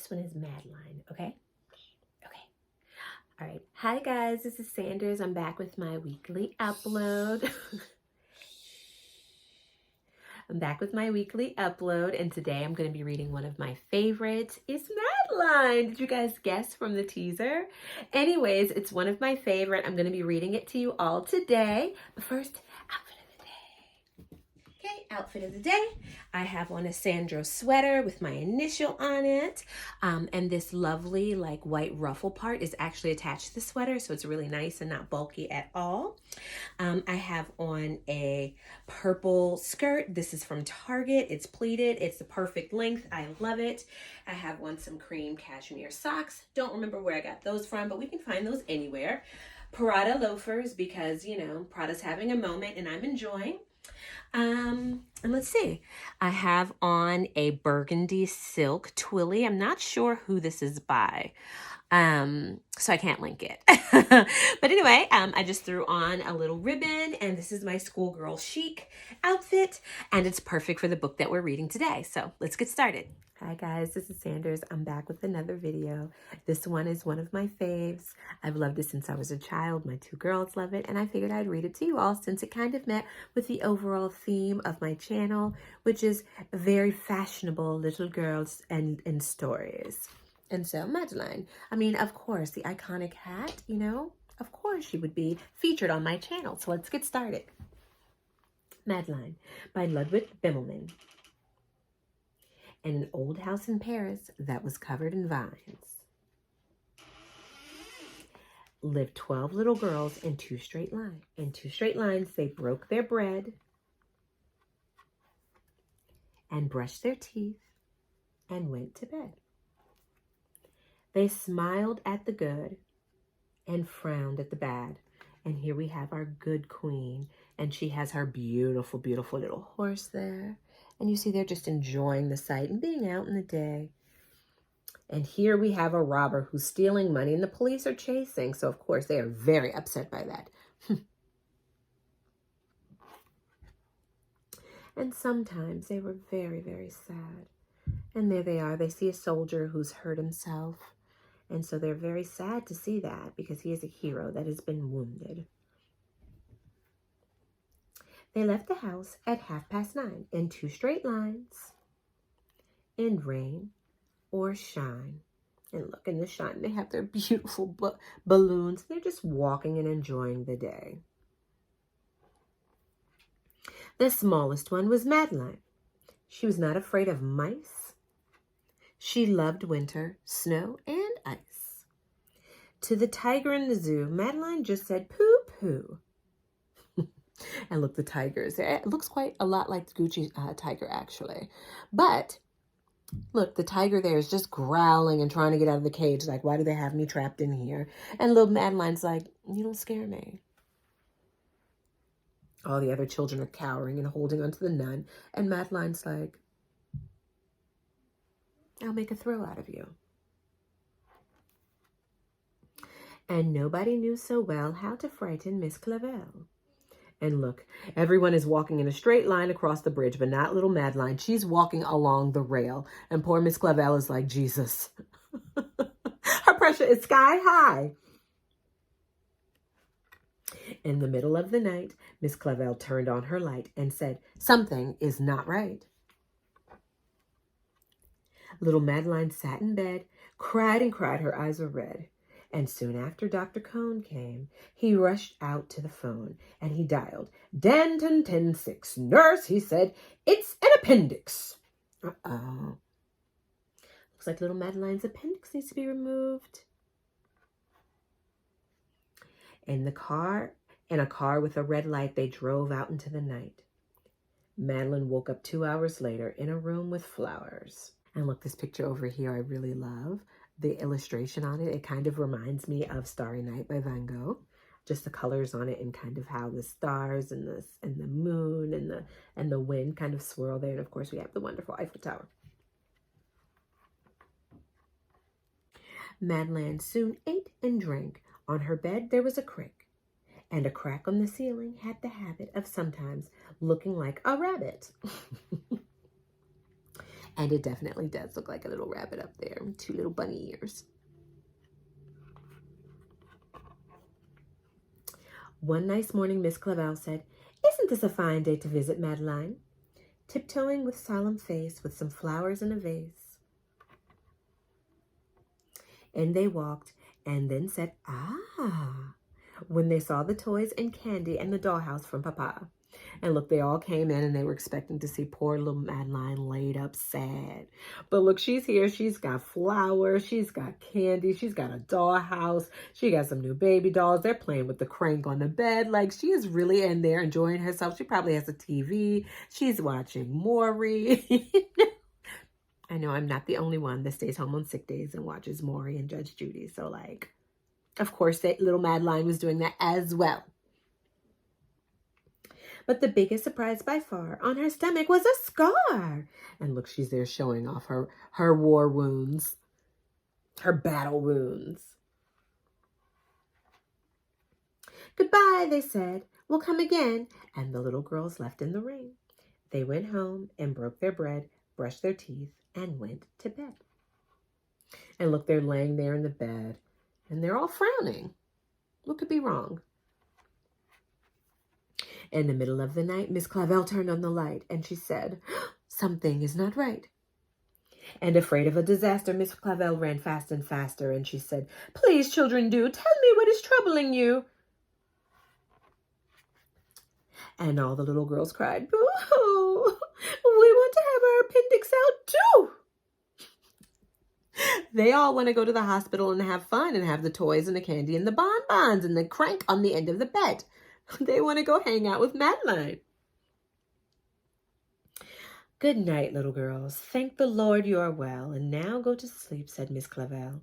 first one is Madeline, okay? Okay. All right. Hi, guys. This is Sanders. I'm back with my weekly upload. I'm back with my weekly upload, and today I'm going to be reading one of my favorites. It's Madeline. Did you guys guess from the teaser? Anyways, it's one of my favorite. I'm going to be reading it to you all today. But first, outfit of the day. Okay, outfit of the day. I have on a Sandro sweater with my initial on it. And this lovely like white ruffle part is actually attached to the sweater, so it's really nice and not bulky at all. I have on a purple skirt. This is from Target. It's pleated. It's the perfect length. I love it. I have on some cream cashmere socks. Don't remember where I got those from, but we can find those anywhere. Prada loafers because, you know, Prada's having a moment and I'm enjoying. And let's see. I have on a burgundy silk twilly. I'm not sure who this is by. So I can't link it. But anyway, I just threw on a little ribbon, and this is my schoolgirl chic outfit, and it's perfect for the book that we're reading today. So let's get started. Hi guys, this is Sanders. I'm back with another video. This one is one of my faves. I've loved it since I was a child. My two girls love it, and I figured I'd read it to you all since it kind of met with the overall theme of my channel, which is very fashionable little girls and stories. And so Madeline, I mean, of course, the iconic hat, you know, of course she would be featured on my channel. So let's get started. Madeline by Ludwig Bemelman. In an old house in Paris that was covered in vines lived 12 little girls in two straight lines. In two straight lines, they broke their bread and brushed their teeth and went to bed. They smiled at the good and frowned at the bad. And here we have our good queen. And she has her beautiful, beautiful little horse there. And you see they're just enjoying the sight and being out in the day. And here we have a robber who's stealing money and the police are chasing. So, of course, they are very upset by that. And sometimes they were very, very sad. And there they are. They see a soldier who's hurt himself. And so they're very sad to see that because he is a hero that has been wounded. They left the house at 9:30 in two straight lines, in rain or shine. And look, in the shine, they have their beautiful balloons. They're just walking and enjoying the day. The smallest one was Madeline. She was not afraid of mice. She loved winter, snow, and ice. To the tiger in the zoo, Madeline just said, pooh, pooh. And look, the tigers. It looks quite a lot like the Gucci tiger, actually. But look, the tiger there is just growling and trying to get out of the cage. Like, why do they have me trapped in here? And little Madeline's like, you don't scare me. All the other children are cowering and holding onto the nun. And Madeline's like, I'll make a throw out of you. And nobody knew so well how to frighten Miss Clavel. And look, everyone is walking in a straight line across the bridge, but not little Madeline. She's walking along the rail. And poor Miss Clavel is like, Jesus. Her pressure is sky high. In the middle of the night, Miss Clavel turned on her light and said, something is not right. Little Madeline sat in bed, cried and cried. Her eyes were red. And soon after Dr. Cone came, he rushed out to the phone and he dialed, Danton 106. Nurse, he said, it's an appendix. Uh-oh. Looks like little Madeline's appendix needs to be removed. In a car with a red light, they drove out into the night. Madeline woke up 2 hours later in a room with flowers. And look, this picture over here I really love. The illustration on it, it kind of reminds me of Starry Night by Van Gogh. Just the colors on it and kind of how the stars and the moon and the wind kind of swirl there. And of course we have the wonderful Eiffel Tower. Madeline soon ate and drank. On her bed there was a crick. And a crack on the ceiling had the habit of sometimes looking like a rabbit. And it definitely does look like a little rabbit up there with 2 little bunny ears. One nice morning, Miss Clavel said, "Isn't this a fine day to visit Madeline?" Tiptoeing with solemn face, with some flowers in a vase. And they walked, and then said, "Ah," when they saw the toys and candy and the dollhouse from Papa. And look, they all came in and they were expecting to see poor little Madeline laid up sad. But look, she's here. She's got flowers. She's got candy. She's got a dollhouse. She got some new baby dolls. They're playing with the crank on the bed. Like, she is really in there enjoying herself. She probably has a TV. She's watching Maury. I know I'm not the only one that stays home on sick days and watches Maury and Judge Judy. So, like, of course, that little Madeline was doing that as well. But the biggest surprise by far, on her stomach was a scar. And look, she's there showing off her war wounds, her battle wounds. "Goodbye," they said. "We'll come again." And the little girls left in the rain. They went home and broke their bread, brushed their teeth, and went to bed. And look, they're laying there in the bed, and they're all frowning. What could be wrong? In the middle of the night, Miss Clavel turned on the light, and she said, "Something is not right." And afraid of a disaster, Miss Clavel ran fast and faster, and she said, "Please, children, do tell me what is troubling you." And all the little girls cried, "Boo-hoo! We want to have our appendix out too." They all want to go to the hospital and have fun and have the toys and the candy and the bonbons and the crank on the end of the bed. They want to go hang out with Madeline. "Good night, little girls. Thank the Lord you are well. And now go to sleep," said Miss Clavel.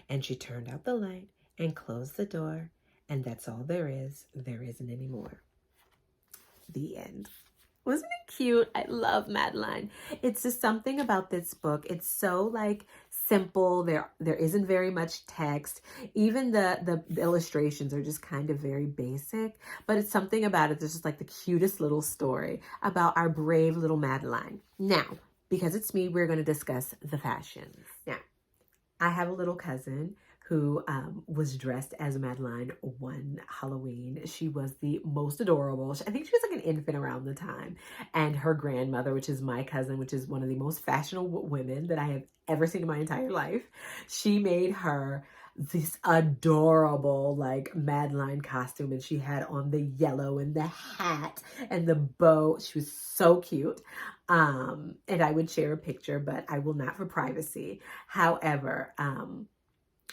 And she turned out the light and closed the door. And that's all there is. There isn't any more. The end. Wasn't it cute? I love Madeline. It's just something about this book. It's so like simple. There isn't very much text. Even the illustrations are just kind of very basic, but it's something about it. There's just like the cutest little story about our brave little Madeline. Now, because it's me, we're going to discuss the fashions. Now, I have a little cousin who was dressed as Madeline one Halloween. She was the most adorable. I think she was like an infant around the time. And her grandmother, which is my cousin, which is one of the most fashionable women that I have ever seen in my entire life, she made her this adorable like Madeline costume, and she had on the yellow and the hat and the bow. She was so cute. And I would share a picture, but I will not for privacy. However,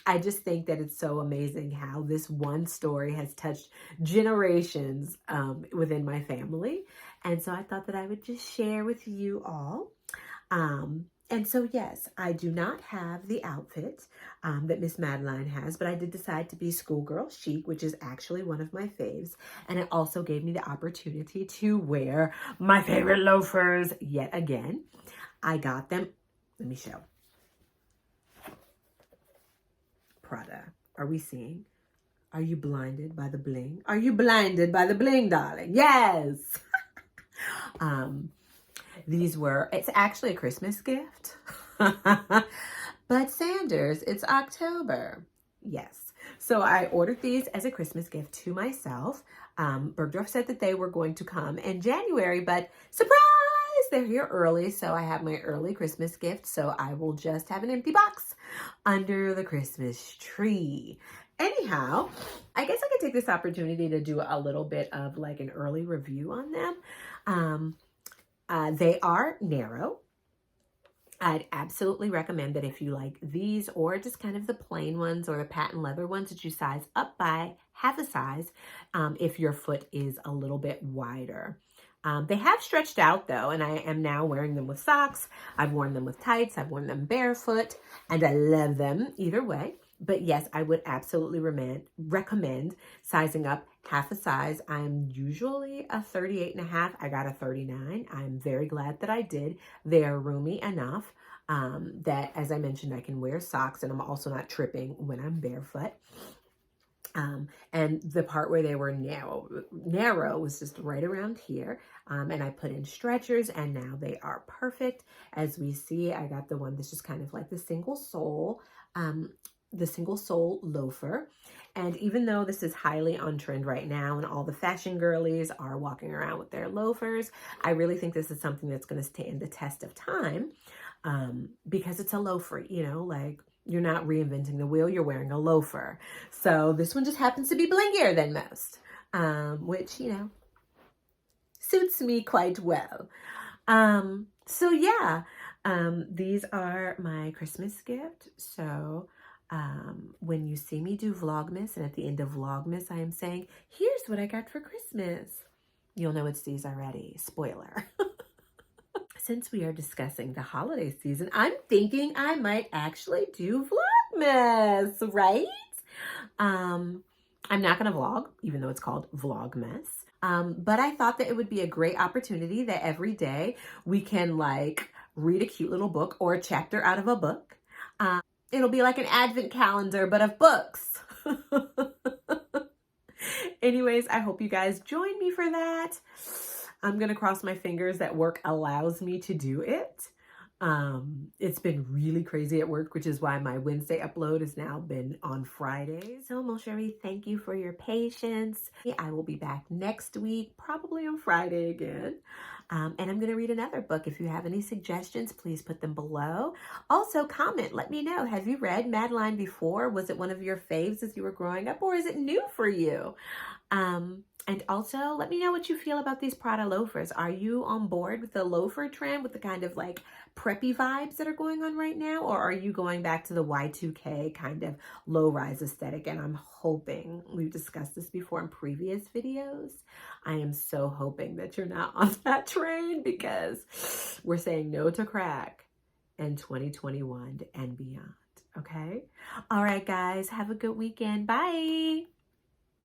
I just think that it's so amazing how this one story has touched generations within my family. And so I thought that I would just share with you all. And so, yes, I do not have the outfit that Miss Madeline has, but I did decide to be schoolgirl chic, which is actually one of my faves. And it also gave me the opportunity to wear my favorite loafers yet again. I got them. Let me show. Prada. Are we seeing? Are you blinded by the bling? Are you blinded by the bling, darling? Yes. It's actually a Christmas gift. But Sanders, it's October. Yes. So I ordered these as a Christmas gift to myself. Bergdorf said that they were going to come in January, but surprise! They're here early, so I have my early Christmas gift, so I will just have an empty box under the Christmas tree. Anyhow, I guess I could take this opportunity to do a little bit of like an early review on them. They are narrow. I'd absolutely recommend that if you like these or just kind of the plain ones or the patent leather ones, that you size up by half a size if your foot is a little bit wider. They have stretched out though, and I am now wearing them with socks. I've worn them with tights. I've worn them barefoot, and I love them either way. But yes, I would absolutely recommend sizing up half a size. I'm usually a 38.5. I got a 39. I'm very glad that I did. They are roomy enough that, as I mentioned, I can wear socks, and I'm also not tripping when I'm barefoot. And the part where they were narrow was just right around here. And I put in stretchers, and now they are perfect. As we see, I got the one that's just kind of like the single sole loafer. And even though this is highly on trend right now and all the fashion girlies are walking around with their loafers, I really think this is something that's going to stand the test of time, because it's a loafer, you know, like you're not reinventing the wheel, you're wearing a loafer. So this one just happens to be blingier than most, which, you know, suits me quite well. So yeah, these are my Christmas gift. So when you see me do Vlogmas, and at the end of Vlogmas, I am saying, here's what I got for Christmas. You'll know it's these already. Spoiler. Since we are discussing the holiday season, I'm thinking I might actually do Vlogmas, right? I'm not going to vlog, even though it's called Vlogmas. But I thought that it would be a great opportunity that every day we can like read a cute little book or a chapter out of a book. It'll be like an advent calendar, but of books. Anyways, I hope you guys join me for that. I'm going to cross my fingers that work allows me to do it. It's been really crazy at work, which is why my Wednesday upload has now been on Fridays. So, Mon Chéri, thank you for your patience. I will be back next week, probably on Friday again. And I'm going to read another book. If you have any suggestions, please put them below. Also, comment. Let me know. Have you read Madeline before? Was it one of your faves as you were growing up, or is it new for you? And also, let me know what you feel about these Prada loafers. Are you on board with the loafer trend, with the kind of like preppy vibes that are going on right now? Or are you going back to the Y2K kind of low-rise aesthetic? And I'm hoping, we've discussed this before in previous videos, I am so hoping that you're not on that train, because we're saying no to crack in 2021 and beyond, okay? All right, guys, have a good weekend. Bye.